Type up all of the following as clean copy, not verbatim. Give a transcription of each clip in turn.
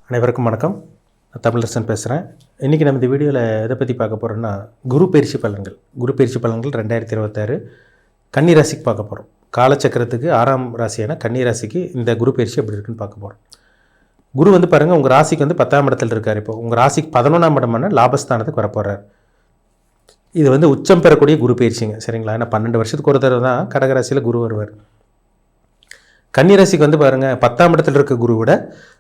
அனைவருக்கும் வணக்கம். நான் தமிழரசன் பேசுகிறேன். இன்றைக்கி நம்ம இந்த வீடியோவில் எதை பற்றி பார்க்க போகிறோன்னா, குரு பயிற்சி பலன்கள் 2026 கன்னி ராசிக்கு பார்க்க போகிறோம். காலச்சக்கரத்துக்கு 6ஆம் ராசியான கன்னி ராசிக்கு இந்த குரு பயிற்சி எப்படி இருக்குன்னு பார்க்க போகிறோம். குரு பாருங்கள், உங்கள் ராசிக்கு 10ஆம் இடத்துல இருக்கார். இப்போ உங்கள் ராசிக்கு 11ஆம் இடமான லாபஸ்தானத்துக்கு வரப்போகிறார். இது உச்சம் பெறக்கூடிய குரு பயிற்சிங்க, சரிங்களா? ஏன்னா 12 வருஷத்துக்கு ஒரு தடவை தான் கடகராசியில் குரு வருவார். கன்னிராசிக்கு பாருங்கள், 10ஆம் இடத்துல இருக்க குரு விட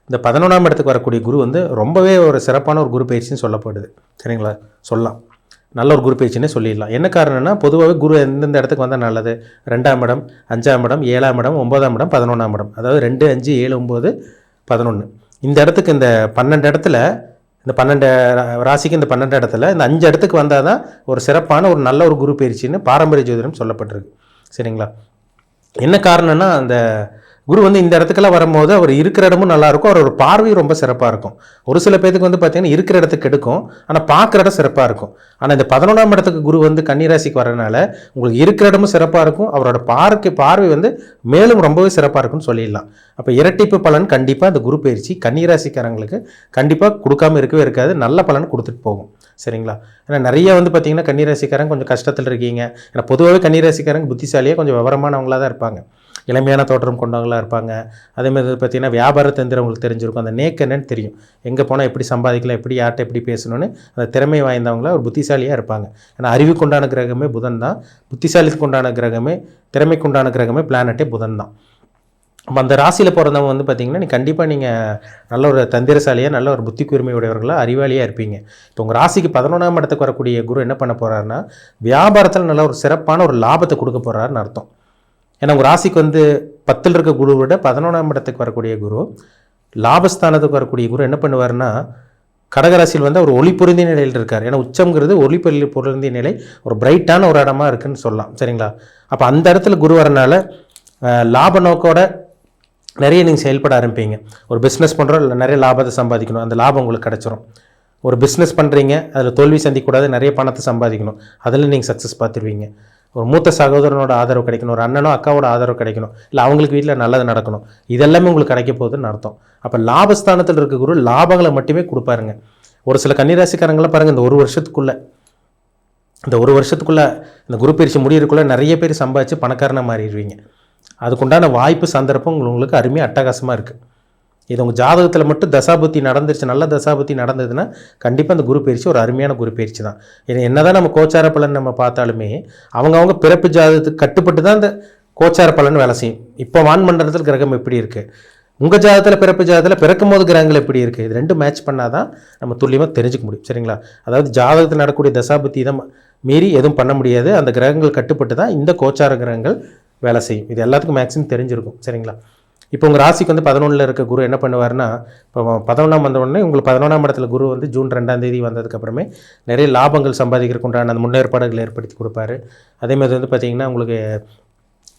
இந்த 11ஆம் இடத்துக்கு வரக்கூடிய குரு ரொம்பவே ஒரு சிறப்பான ஒரு குரு பயிற்சின்னு சொல்லப்படுது, சரிங்களா? சொல்லலாம், நல்ல ஒரு குரு பயிற்சின்னே சொல்லிடலாம். என்ன காரணம்னா, பொதுவாகவே குரு எந்தெந்த இடத்துக்கு வந்தால் நல்லது? 2ஆம் இடம், 5ஆம் இடம், 7ஆம் இடம், 9ஆம் இடம், 11ஆம் இடம். அதாவது 2, 5, 7, 9, 11. இந்த இடத்துக்கு இந்த 12 இடத்துல, இந்த 12 ராசிக்கு இந்த 12 இடத்துல இந்த 5 இடத்துக்கு வந்தால் தான் ஒரு சிறப்பான ஒரு நல்ல ஒரு குரு பயிற்சின்னு பாரம்பரிய ஜோதிடம் சொல்லப்பட்டிருக்கு, சரிங்களா? என்ன காரணம்னா, அந்த குரு இந்த இடத்துக்கெல்லாம் வரும்போது அவர் இருக்கிற இடமும் நல்லாயிருக்கும், அவரோட பார்வையும் ரொம்ப சிறப்பாக இருக்கும். ஒரு சில பேருக்கு பார்த்தீங்கன்னா இருக்கிற இடத்துக்கு எடுக்கும், ஆனால் பார்க்குற இடம் சிறப்பாக இருக்கும். ஆனால் இந்த 11ஆம் இடத்துக்கு குரு கன்னிராசிக்கு வரனால உங்களுக்கு இருக்கிற இடமும் சிறப்பாக இருக்கும், அவரோட பார்வை மேலும் ரொம்பவே சிறப்பாக இருக்கும்னு சொல்லிடலாம். அப்போ இரட்டிப்பு பலன் கண்டிப்பாக இந்த குரு பயிற்சி கன்னிராசிக்காரங்களுக்கு கண்டிப்பாக கொடுக்காமல் இருக்கவே இருக்காது, நல்ல பலன் கொடுத்துட்டு போகும், சரிங்களா? ஏன்னா நிறைய பார்த்தீங்கன்னா கன்னிராசிக்காரங்க கொஞ்சம் கஷ்டத்தில் இருக்கீங்க. ஏன்னா பொதுவாகவே கன்னிராசிக்காரங்க புத்திசாலியாக கொஞ்சம் விவரமானவங்களாக தான் இருப்பாங்க, இளமையான தோற்றம் கொண்டவங்களாக இருப்பாங்க. அதேமாதிரி பார்த்தீங்கன்னா வியாபார தந்திரம் உங்களுக்கு தெரிஞ்சிருக்கும், அந்த நேக்கு என்னன்னு தெரியும், எங்கே போனால் எப்படி சம்பாதிக்கலாம், எப்படி யார்கிட்ட எப்படி பேசணும்னு அந்த திறமை வாய்ந்தவங்களாக ஒரு புத்திசாலியாக இருப்பாங்க. ஏன்னா அறிவுக்கு உண்டான கிரகமே புதன் தான், புத்திசாலித்துக்கு உண்டான கிரகமே, திறமைக்கு உண்டான கிரகமே பிளானட்டே புதன் தான். அப்போ அந்த ராசியில் பிறந்தவங்க பார்த்தீங்கன்னா கண்டிப்பாக நீங்கள் நல்ல ஒரு தந்திரசாலியாக, நல்ல ஒரு புத்தி கூர்மையுடையவர்களாக, அறிவாளியாக இருப்பீங்க. இப்போ உங்கள் ராசிக்கு 11ஆம் இடத்துக்கு வரக்கூடிய குரு என்ன பண்ண போகிறாருன்னா, வியாபாரத்தில் நல்ல ஒரு சிறப்பான ஒரு லாபத்தை கொடுக்க போகிறாருன்னு அர்த்தம். ஏன்னா உங்கள் ராசிக்கு 10ல் இருக்க குரு விட 11ஆம் இடத்துக்கு வரக்கூடிய குரு, லாபஸ்தானத்துக்கு வரக்கூடிய குரு என்ன பண்ணுவார்னா, கடகராசியில் ஒரு ஒளி பொருந்திய நிலையில் இருக்கார். ஏன்னா உச்சம்ங்கிறது ஒளி பொருந்திய நிலை, ஒரு பிரைட்டான ஒரு இடமா இருக்குன்னு சொல்லலாம், சரிங்களா? அப்போ அந்த இடத்துல குரு வரனால லாப நோக்கோட நிறைய நீங்கள் செயல்பட ஆரம்பிப்பீங்க. ஒரு பிஸ்னஸ் பண்ணுறோம், இல்லை நிறைய லாபத்தை சம்பாதிக்கணும், அந்த லாபம் உங்களுக்கு கிடச்சிரும். ஒரு பிஸ்னஸ் பண்ணுறீங்க, அதில் தோல்வி சந்திக்கக்கூடாது, நிறைய பணத்தை சம்பாதிக்கணும், அதில் நீங்கள் சக்ஸஸ் பார்த்துருவீங்க. ஒரு மூத்த சகோதரனோட ஆதரவு கிடைக்கணும், ஒரு அண்ணனோ அக்காவோட ஆதரவு கிடைக்கணும், இல்லை அவங்களுக்கு வீட்டில் நல்லது நடக்கணும், இதெல்லாமே உங்களுக்கு கிடைக்க போகுதுன்னு அர்த்தம். அப்போ லாபஸ்தானத்தில் இருக்க குரு லாபங்களை மட்டுமே கொடுப்பாருங்க. ஒரு சில கன்னிராசிக்காரங்களாம் பாருங்கள், இந்த ஒரு வருஷத்துக்குள்ளே இந்த குரு பயிற்சி முடியறதுக்குள்ளே நிறைய பேர் சம்பாதிச்சு பணக்காரனாக மாறிடுவீங்க. அதுக்குண்டான வாய்ப்பு சந்தர்ப்பம் உங்களுக்கு அருமையாக அட்டகாசமாக இருக்குது. இது உங்கள் ஜாதகத்தில் மட்டும் தசாபுத்தி நடந்துருச்சு, நல்ல தசாபுத்தி நடந்ததுன்னா கண்டிப்பாக அந்த குரு பயிற்சி ஒரு அருமையான குரு பயிற்சி தான். இது என்ன தான் நம்ம கோச்சார பலன் நம்ம பார்த்தாலுமே அவங்க பிறப்பு ஜாதகத்துக்கு கட்டுப்பட்டு தான் இந்த கோச்சார பலன் வேலை செய்யும். இப்போ வான்மண்டலத்தில் கிரகம் எப்படி இருக்குது, உங்கள் ஜாதகத்தில் பிறப்பு ஜாதகத்தில் பிறக்கும் போது கிரகங்கள் எப்படி இருக்குது, இது ரெண்டும் மேட்ச் பண்ணால் தான் நம்ம துல்லியமாக தெரிஞ்சுக்க முடியும், சரிங்களா? அதாவது ஜாதகத்தில் நடக்கக்கூடிய தசாபுத்தி இதை மீறி எதுவும் பண்ண முடியாது, அந்த கிரகங்கள் கட்டுப்பட்டு தான் இந்த கோச்சார கிரகங்கள் வேலை செய்யும். இது எல்லாத்துக்கும் மேக்ஸிமம் தெரிஞ்சிருக்கும், சரிங்களா? இப்போ உங்கள் ராசிக்கு 11ல் இருக்க குரு என்ன பண்ணுவார்னா, இப்போ 11ஆம் வந்தவுடனே உங்களுக்கு 11ஆம் இடத்துல குரு ஜூன் 2ஆம் தேதி வந்ததுக்கப்புறமே நிறைய லாபங்கள் சம்பாதிக்கிறதுக்கு உண்டான அந்த முன்னேற்பாடுகள் ஏற்படுத்தி கொடுப்பாரு. அதேமாதிரி பார்த்திங்கன்னா உங்களுக்கு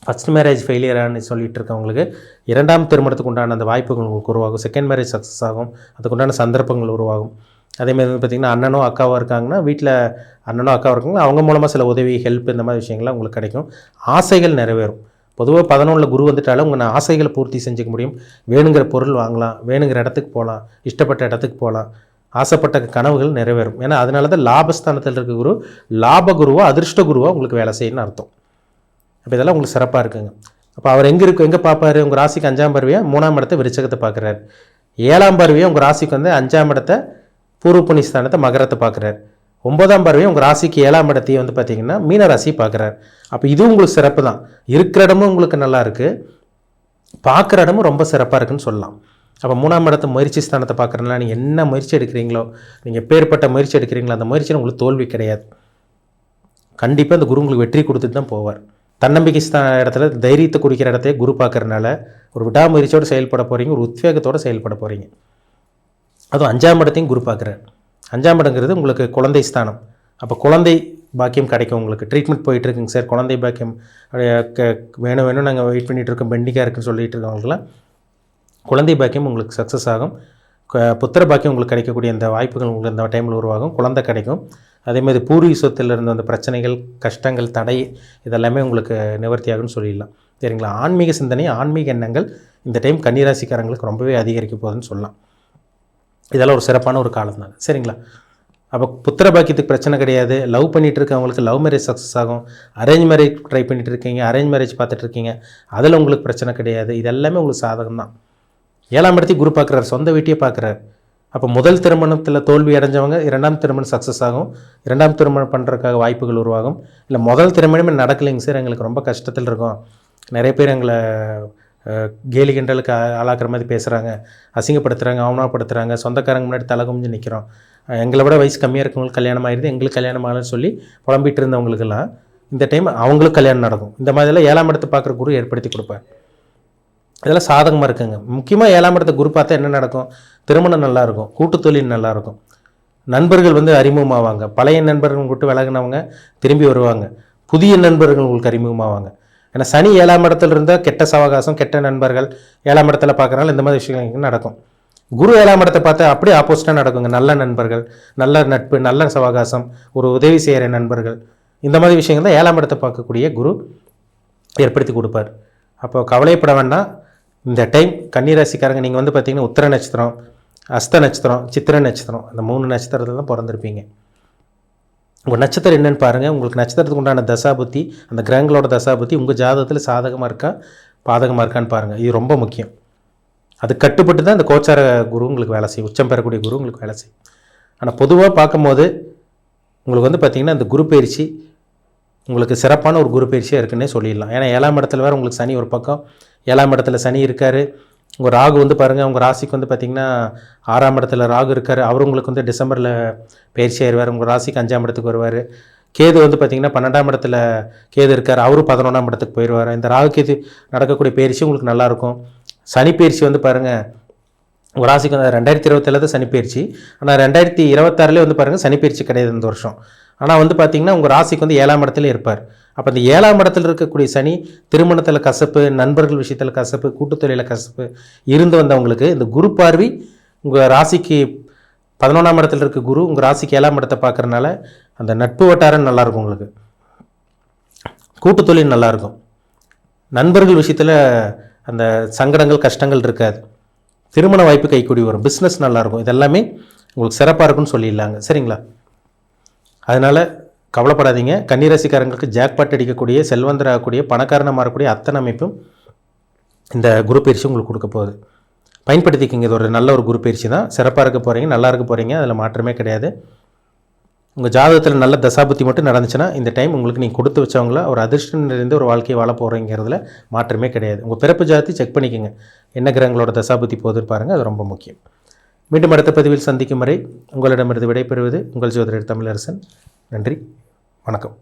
ஃபஸ்ட் மேரேஜ் ஃபெயிலியரானு சொல்லிட்டு இருக்கவங்களுக்கு 2ஆம் திருமணத்துக்கு உண்டான அந்த வாய்ப்புகள் உங்களுக்கு உருவாகும், செகண்ட் மேரேஜ் சக்ஸஸ் ஆகும், அதுக்குண்டான சந்தர்ப்பங்கள் உருவாகும். அதேமாதிரி பார்த்திங்கன்னா அண்ணனோ அக்காவாக இருக்காங்கன்னா, வீட்டில் அண்ணனோ அக்காவாக இருக்காங்கன்னா அவங்க மூலமாக சில உதவி, ஹெல்ப், இந்த மாதிரி விஷயங்கள்லாம் உங்களுக்கு கிடைக்கும். ஆசைகள் நிறைவேறும். பொதுவாக 11ல் குரு வந்துட்டாலும் உங்கள் ஆசைகளை பூர்த்தி செஞ்சுக்க முடியும். வேணுங்கிற பொருள் வாங்கலாம், வேணுங்கிற இடத்துக்கு போகலாம், இஷ்டப்பட்ட இடத்துக்கு போகலாம், ஆசைப்பட்ட கனவுகள் நிறைவேறும். ஏன்னா அதனால தான் லாபஸ்தானத்தில் இருக்க குரு லாப குருவோ அதிர்ஷ்ட குருவோ உங்களுக்கு வேலை செய்யணும்னு அர்த்தம். அப்போ இதெல்லாம் உங்களுக்கு சிறப்பாக இருக்குங்க. அப்போ அவர் எங்கே பார்ப்பார்? உங்கள் ராசிக்கு 5ஆம் பார்வையாக 3ஆம் இடத்தை விருச்சகத்தை பார்க்குறாரு. 7ஆம் பார்வையாக உங்கள் ராசிக்கு 5ஆம் இடத்தை பூர்வ புண்ணியஸ்தானத்தை மகரத்தை பார்க்குறாரு. 9ஆம் பார்வையை உங்கள் ராசிக்கு 7ஆம் இடத்தையும் பார்த்தீங்கன்னா மீன ராசியை பார்க்குறாரு. அப்போ இதுவும் உங்களுக்கு சிறப்பு தான். இருக்கிற இடமும் உங்களுக்கு நல்லா இருக்குது, பார்க்குற இடமும் ரொம்ப சிறப்பாக இருக்குன்னு சொல்லலாம். அப்போ 3ஆம் இடத்தை முயற்சி ஸ்தானத்தை பார்க்குறதுனால நீங்கள் என்ன முயற்சி எடுக்கிறீங்களோ, நீங்கள் எப்பேற்பட்ட முயற்சி எடுக்கிறீங்களோ அந்த முயற்சியில் உங்களுக்கு தோல்வி கிடையாது. கண்டிப்பாக அந்த குரு உங்களுக்கு வெற்றி கொடுத்துட்டு தான் போவார். தன்னம்பிக்கை இடத்துல தைரியத்தை குறிக்கிற இடத்தையே குரு பார்க்குறதுனால ஒரு விடாமுயற்சியோடு செயல்பட போகிறீங்க, ஒரு உத்வேகத்தோடு செயல்பட போகிறீங்க. அதுவும் 5ஆம் இடத்தையும் குரு பார்க்குறாரு. 5ஆம் இடங்கிறது உங்களுக்கு குழந்தை ஸ்தானம். அப்போ குழந்தை பாக்கியம் கிடைக்கும். உங்களுக்கு ட்ரீட்மெண்ட் போயிட்டுருக்குங்க சார், குழந்தை பாக்கியம் வேணும் நாங்கள் வெயிட் பண்ணிகிட்ருக்கோம், பெண்டிங்காக இருக்குன்னு சொல்லிட்டு இருக்கவங்களுக்குலாம் குழந்தை பாக்கியம் உங்களுக்கு சக்ஸஸ் ஆகும். புத்திர பாக்கியம் உங்களுக்கு கிடைக்கக்கூடிய இந்த வாய்ப்புகள் உங்களுக்கு இந்த டைமில் உருவாகும், குழந்தை கிடைக்கும். அதேமாதிரி பூர்வீக சொத்தில் இருந்த அந்த பிரச்சனைகள், கஷ்டங்கள், தடை இதெல்லாமே உங்களுக்கு நிவர்த்தி ஆகும்னு சொல்லிடலாம், சரிங்களா? ஆன்மீக சிந்தனை, ஆன்மீக எண்ணங்கள் இந்த டைம் கன்னிராசிக்காரங்களுக்கு ரொம்பவே அதிகரிக்க போகுதுன்னு சொல்லலாம். இதெல்லாம் ஒரு சிறப்பான ஒரு காலம் தான். சரிங்களா? அப்போ புத்திர பாக்கியத்துக்கு பிரச்சனை கிடையாது. லவ் பண்ணிகிட்டு இருக்கவங்களுக்கு லவ் மேரேஜ் சக்ஸஸ் ஆகும். அரேஞ்ச் மேரேஜ் ட்ரை பண்ணிகிட்டு இருக்கீங்க, அரேஞ்ச் மேரேஜ் பார்த்துட்டு இருக்கீங்க, அதில் உங்களுக்கு பிரச்சனை கிடையாது. இது எல்லாமே உங்களுக்கு சாதகம் தான். 7ஆம் இடத்தையும் குரு பார்க்குறாரு, சொந்த வீட்டையே பார்க்குறாரு. அப்போ முதல் திருமணத்தில் தோல்வி அடைஞ்சவங்க 2ஆம் திருமணம் சக்ஸஸ் ஆகும். 2ஆம் திருமணம் பண்ணுறதுக்காக வாய்ப்புகள் உருவாகும். இல்லை முதல் திருமணமே நடக்கலைங்க சார், எங்களுக்கு ரொம்ப கஷ்டத்தில் இருக்கும், நிறைய பேர் எங்களை கேலி கிண்டலுக்கு ஆளாக்குற மாதிரி பேசுகிறாங்க, அசிங்கப்படுத்துகிறாங்க, அவமானப்படுத்துகிறாங்க, சொந்தக்காரங்க முன்னாடி தலை குமிஞ்சு நிற்கிறோம், எங்களை விட வயசு கம்மியாக இருக்கவங்களுக்கு கல்யாணம் ஆகிடுது, எங்களுக்கு கல்யாணம் ஆகலன்னு சொல்லி புலம்பிட்டு இருந்தவங்களுக்கெல்லாம் இந்த டைம் அவங்களுக்கு கல்யாணம் நடக்கும். இந்த மாதிரிலாம் 7ஆம் இடத்தை பார்க்குற குரு ஏற்படுத்தி கொடுப்பார். இதெல்லாம் சாதகமாக இருக்குங்க. முக்கியமாக 7ஆம் இடத்தை குரு பார்த்தா என்ன நடக்கும்? திருமணம் நல்லாயிருக்கும், கூட்டு தொழில் நல்லாயிருக்கும், நண்பர்கள் அறிமுகமாவாங்க, பழைய நண்பர்கள் விட்டு விலகினவங்க திரும்பி வருவாங்க, புதிய நண்பர்கள் உங்களுக்கு அறிமுகமாவாங்க. ஏன்னா சனி 7ஆம் இடத்துல இருந்தால் கெட்ட சவகாசம், கெட்ட நண்பர்கள் 7ஆம் இடத்துல பார்க்குறனால இந்த மாதிரி விஷயங்கள் நடக்கும். குரு 7ஆம் இடத்தை பார்த்தா அப்படியே ஆப்போசிட்டாக நடக்குங்க. நல்ல நண்பர்கள், நல்ல நட்பு, நல்ல சவகாசம், ஒரு உதவி செய்கிற நண்பர்கள், இந்த மாதிரி விஷயங்கள் தான் 7ஆம் இடத்தை பார்க்கக்கூடிய குரு ஏற்படுத்தி கொடுப்பார். அப்போ கவலைப்பட வேண்டாம். இந்த டைம் கன்னிராசிக்காரங்க நீங்கள் பார்த்திங்கன்னா உத்திர நட்சத்திரம், அஸ்த நட்சத்திரம், சித்திரை நட்சத்திரம், அந்த 3 நட்சத்திரத்தில் தான் பிறந்திருப்பீங்க. உங்கள் நட்சத்திரம் என்னென்னு பாருங்கள். உங்களுக்கு நட்சத்திரத்துக்கு உண்டான தசாபுத்தி, அந்த கிரகங்களோட தசாபுத்தி உங்கள் ஜாதகத்தில் சாதகமாக இருக்கா பாதகமாக இருக்கான்னு பாருங்கள். இது ரொம்ப முக்கியம். அது கட்டுப்பட்டு தான் இந்த கோச்சார குரு உங்களுக்கு வேலை செய்யும், உச்சம் பெறக்கூடிய குரு உங்களுக்கு வேலை செய்யும். ஆனால் பொதுவாக பார்க்கும்போது உங்களுக்கு பார்த்திங்கன்னா இந்த குரு பயிற்சி உங்களுக்கு சிறப்பான ஒரு குரு பயிற்சியாக இருக்குன்னே சொல்லிடலாம். ஏன்னா 7ஆம் இடத்துல வேறு உங்களுக்கு சனி ஒரு பக்கம், 7ஆம் இடத்துல சனி இருக்கார். உங்கள் ராகு பாருங்கள், உங்கள் ராசிக்கு பார்த்திங்கன்னா 6ஆம் இடத்துல ராகு இருக்கார். அவர் உங்களுக்கு டிசம்பரில் பயிற்சி ஆயிடுவார். உங்கள் ராசிக்கு 5ஆம் இடத்துக்கு வருவார். கேது பார்த்திங்கன்னா 12ஆம் இடத்துல கேது இருக்கார், அவரும் 11ஆம் இடத்துக்கு போயிடுவார். இந்த ராகு கேது நடக்கக்கூடிய பயிற்சி உங்களுக்கு நல்லாயிருக்கும். சனி பயிற்சி பாருங்கள், உங்கள் ராசிக்கு 2027 சனி பயிற்சி. ஆனால் 2026 பாருங்கள் சனி பயிற்சி கிடையாது இந்த வருஷம். ஆனால் பார்த்திங்கன்னா உங்கள் ராசிக்கு 7ஆம் இடத்துல இருப்பார். அப்போ இந்த 7ஆம் இடத்துல இருக்கக்கூடிய சனி திருமணத்தில் கசப்பு, நண்பர்கள் விஷயத்தில் கசப்பு, கூட்டுத்தொழிலில் கசப்பு இருந்து வந்தவங்களுக்கு இந்த குரு பார்வை உங்கள் ராசிக்கு 11ஆம் இடத்துல இருக்க குரு உங்கள் ராசிக்கு 7ஆம் இடத்தை பார்க்குறதுனால அந்த நட்பு வட்டாரம் நல்லாயிருக்கும், உங்களுக்கு கூட்டுத்தொழில் நல்லாயிருக்கும், நண்பர்கள் விஷயத்தில் அந்த சங்கடங்கள் கஷ்டங்கள் இருக்காது, திருமண வாய்ப்பு கைக்கூடி வரும், பிஸ்னஸ் நல்லாயிருக்கும். இதெல்லாமே உங்களுக்கு சிறப்பாக இருக்குன்னு சொல்லிடலாங்க. சரிங்களா? அதனால் கவலைப்படாதீங்க. கன்னிராசிக்காரங்களுக்கு ஜாக்பாட் அடிக்கக்கூடிய, செல்வந்தராகக்கூடிய, பணக்காரனாக மாறக்கூடிய அத்தனை அமைப்பும் இந்த குரு பயிற்சி உங்களுக்கு கொடுக்க போகுது. பயன்படுத்திக்கிங்க. இது ஒரு நல்ல ஒரு குரு பயிற்சி தான். சிறப்பாக இருக்க போகிறீங்க, நல்லா இருக்க போகிறீங்க, அதில் மாற்றமே கிடையாது. உங்கள் ஜாதகத்தில் நல்ல தசாபுத்தி மட்டும் நடந்துச்சுன்னா இந்த டைம் உங்களுக்கு நீங்கள் கொடுத்து வச்சவங்கள ஒரு அதிர்ஷ்டம் நிறைந்த ஒரு வாழ்க்கையை வாழ போகிறீங்கிறதுல மாற்றமே கிடையாது. உங்கள் பிறப்பு ஜாதத்தை செக் பண்ணிக்கோங்க, என்ன கிரகங்களோட தசாபுத்தி போகுதுன்னு பாருங்கள், அது ரொம்ப முக்கியம். மீண்டும் அடுத்த பதிவில் சந்திக்கும் வரை உங்களிடமிருந்து விடைபெறுவது உங்கள் ஜோதிடர் தமிழரசன். நன்றி, வணக்கம்.